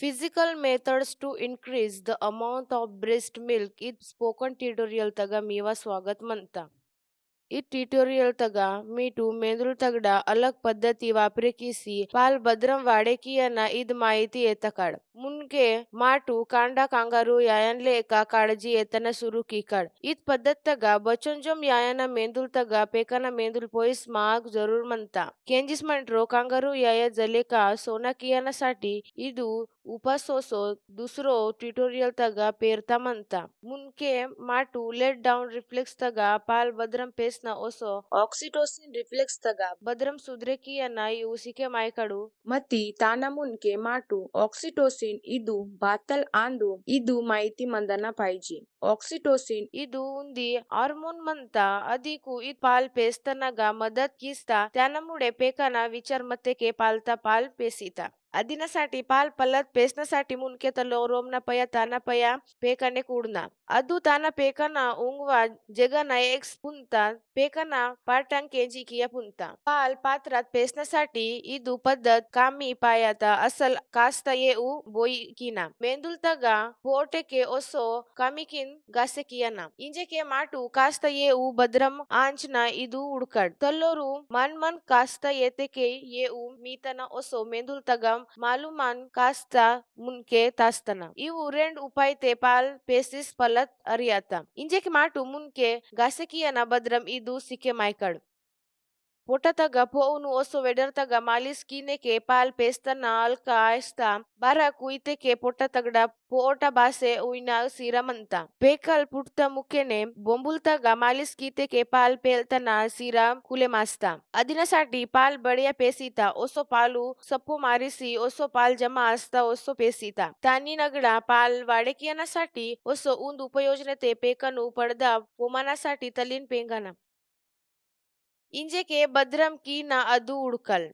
Physical methods to increase the amount of breast milk is spoken tutorial taga मीवा स्वागत म्हणता. ఈ tutorial తగా meet మెందులు తగడ अलग पद्धति वापरे किसी पाल भद्रम वाड़े की ना इद माहिती येतकाड मुनके माटू कांडा कांगारू यायनले एका काळजी येतना सुरू कीकाड इत पद्धत तगा बचंजोम यायना मेंदुल तगा पेकाना मेंदुल पोईस माग जरूर म्हणता केंजिस मंट्रो कांगारू याया जलेका सोना कियानासाठी इदू उपासोसो दुसरो ट्युटोरियल तगा पेरता म्हणता मुनके माटू लेट डाउन रिफ्लेक्स तगा पाल भद्रम पेसना ओसो ऑक्सिटोसिन रिफ्लेक्स तगा भद्रम सुधरे कियाना यूसिके मायकाडू मती ताना मुनके माटू ऑक्सिटोसिन इदू बातल आंदू इदू माहिती मंदना पाहिजे ऑक्सिटोसिन इदू उंदी हार्मोन म्हणता अधिकू इत पाल पेस्तनगा मदत किस्ता त्यानामुळे पेकाना विचार मते के पालता पाल पेसिता अदिनासाठी पाल पल्लत पेसनासाठी मुनके तलो रोमना पया ताना पया पेकाने कूडना अदू ताना पेकाना उंगवा जगना एक पुंता पेकाना पाटांग केजी किया पुंता पाल पात्रात पेसनासाठी इदू पद्धत कामी पायाता असल कास्ता ये उ बोई किना मेंदुल तगा पोटे के ओसो कामिकिन गासे कियाना इंजे के माटू कास्ता ये उ भद्रम आंचना इदू उड़कड तल्लोरू मन मन कास्ता येते के ये उ मीतना ओसो मेंदुल तगा मालूमान कास्ता मुनके तास्तना इवु रेंड उपाय ते पाल पेसिस पलत अरियाता इंजे के माटू मुनके गासे कियाना भद्रम इदू सिके मायकड पोटातगा पोउनु ओसो वेडरतगा मालिस कीने के पाल पेस्तना अलका आयस्ता बारा कुईते के पोटातगडा पोटा बासे उइना सीरा म्हणता पेकल पुटता मुकेने बोंबुलतगा मालिस कीते के पाल पेलतना सीरा कुले मास्ता अदिनासाठी पाल बडिया पेसीता ओसो पालू सप्पो मारिसी ओसो पाल जमा असता ओसो पेसीता तानी नगडा पाल वाडेकियानासाठी ओसो उंद उपयोजनते पेकनु पडदा पोमानासाठी तलीन पेंगाना इंजे के भद्रम की ना अदू उड़कल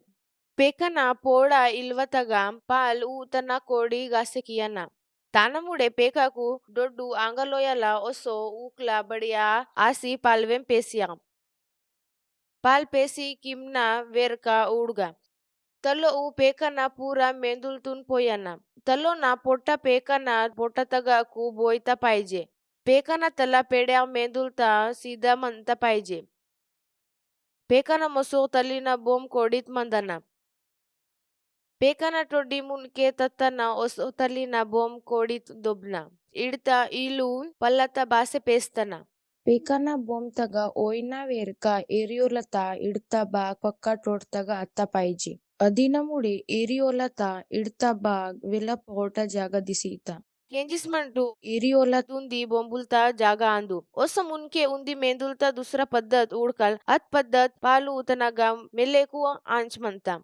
पेकना पोड़ा इल्वतगा पाल तना कोडी गासे कियाना तानमुडे पेकाकू डोड्डू आंगलोयला ओसो ऊकला बडिया आसी पालवें पेसिया पाल पेसी किमना वेरका उड़गा तलो ऊ पेकना पूरा मेंदुलतून पोयाना तलो ना पोटा पेकना पोटा तगाकू बोयता पाहिजे पेकना तला पेड्या मेंदुलता सीधा म्हणता पाहिजे पेकाना मसो तलीना बोम कोडीत मंदना पेकाना टोडी मुनके तत्तना ओसो तलीना बोम कोडीत दोबना इडता इलू पल्लता बासे पेस्तना पेकाना बोम तगा ओयना वेरका एरियोलता इडता बाग पक्का टोडतगा अत्ता पाहिजे अदिनमुडे एरियोलता इडता बाग वेला पोटा जागा दिसीता केंजिस्मंटू एरियोला तुंदी बोंबुलता जागा आंदू ओस मुनके उंदी मेंदुलता दुसरा पद्धत उड़कल अत पद्धत पालू उतनगा मेलेकू आंच म्हणता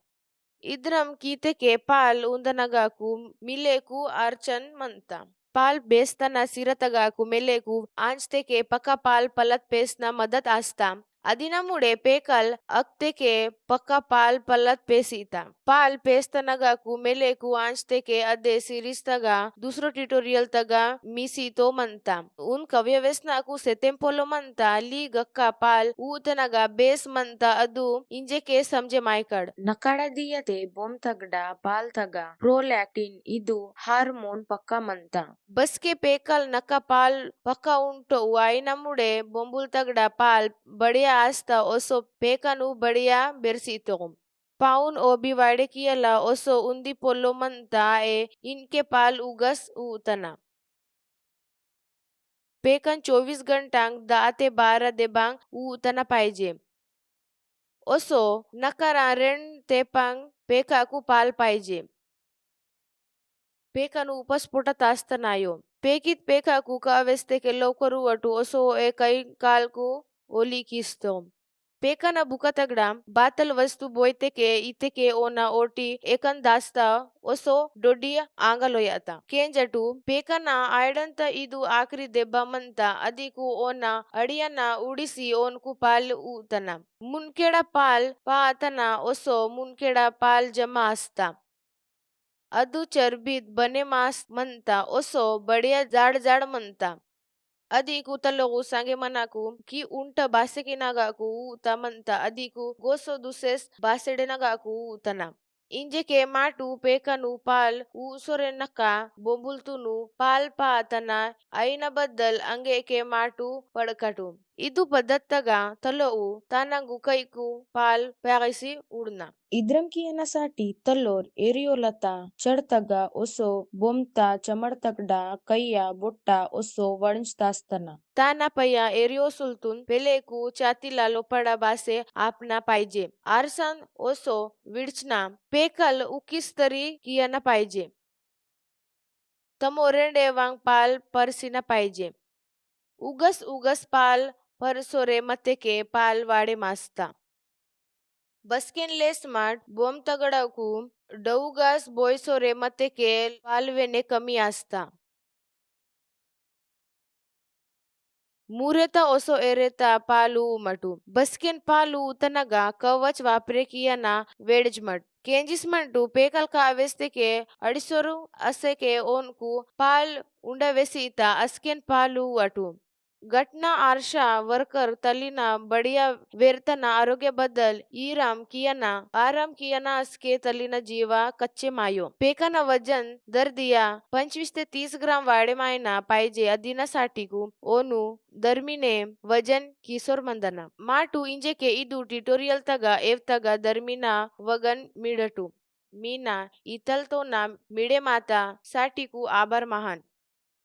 इद्रम कीते के पाल उंदनगाकू मिलेकू अर्चन म्हणता पाल बेस्तना सिरतगाकू मेलेकू आंचते के पक्का पाल पलत पेसना मदत आस्ता अदिनमुडे पेकल अक्ते के पक्का पाल पल्लत पेसीता पाल पेस्तनगाकू मेलेकू आंचते के अदे सीरीज तगा दूसरो ट्युटोरियल तगा मीसी तो म्हणता उन कव्यवेस्नाकू सेतेंपोलो म्हणता ली गक्का पाल ऊतनगा बेस म्हणता अदू इंजे के समझे मायकड नकाडा दियते बोम तगडा पाल तगा प्रोलैक्टिन इदू हार्मोन पक्का म्हणता बस के पेकल नका पाल पक्का उंटो वाईनमुडे बोंबुल तगडा पाल बडिया आस्ता ओसो पेकनु बडिया बेरसीतो पाउन ओबी वाडे कियला ओसो उंदी पोलो म्हणता इनके पाल उगस उतना पेकन 24 घंटांग 10 ते 12 देबांग उतना पाहिजे ओसो नकारा रेंड तेपांग पेकाकू पाल पाहिजे पेकनु उपस्फोटत असतनायो पेकित पेकाकू कावेस्ते के लवकर उवटू ओसो कई कालकू ओली किस्तो पेकना बुका तगडा बातल वस्तु बोयते के इते के ओना ओटी एकन दास्ता ओसो डोडी आंगलोयाता केंजटू पेकना आयडंत इदू आखरी देब्बा म्हणता अधिकू ओना अडियना उडिसी ओनकू पाल ऊतना मुनकेडा पाल पातना ओसो मुनकेडा पाल जमा असता अदू चरबीत बने मास म्हणता ओसो बडिया जाड जाड म्हणता अधिकू तलोगू सांगे मनाकू की उंट बासेकी नगाकू उता म्हणता अधिकू गोसो दुसेस बासेडे नगाकू उतना ఇంజెకే మాటు పేకను पाल ऊसोरे नका बोंबुलतुनु पाल पातना అయినబద్దల్ అంగేకే మాటు పడకటు ಇದು ಪದ್ಧತ್ತಗ ತಲೋವು ತಾನಂಗು ಕೈಕು ಪಾಲ್ ಪ್ಯಾಗಿಸಿ ಉಡ್ನ इद्रम की येण्यासाठी तल्लोर एरियोलता चढतगा ओसो बोमता चमडतगडा कैया बोट्टा ओसो वळंजता असताना ताना पया एरियोसुलतून पेलेकू चातीला लोपडा बासे आपना पाहिजे आरसन ओसो विडचना पेकल उकीस तरी कियाना पाहिजे तमोरेंडे वांग पाल परसिना पाहिजे उगस उगस पाल परसोरे मतेके पाल वाडे मास्ता बसकेन लेस माट बोम तगडकू डौगास बोयसोरे मतेके पालवेने कमी असता ಮೂರೆತ ಒಸೊ ಎರೆತ ಪಾಲು ಮಟು ಬಸ್ಕೆನ್ ಪಾಲು ತನಗ ಕವಚ್ ವಾಪ್ರೆ ಕಿಯನ वेडजमट केंजिसमंटू पेकल कावेस्तेके अडिसोरू असेके ओनकू पाल उंडवेसीता अस्केन पालू अटू घटना आरशा वर्कर तलीना बढिया वेरतना आरोग्याबद्दल आराम कियाना असके तलीना जीवा कच्चे मायो पेकाना वजन दर्दिया 25 ते 30 ग्राम वाडे मायना पाहिजे अदिनासाठी ओनु दरमिने वजन किशोर मंदना माटू इंजेके इदू ट्युटोरियल तगा एव तगा दरमिना वगन मिडटू मीना इतलतो ना मिडे माता साठीकू आभार महान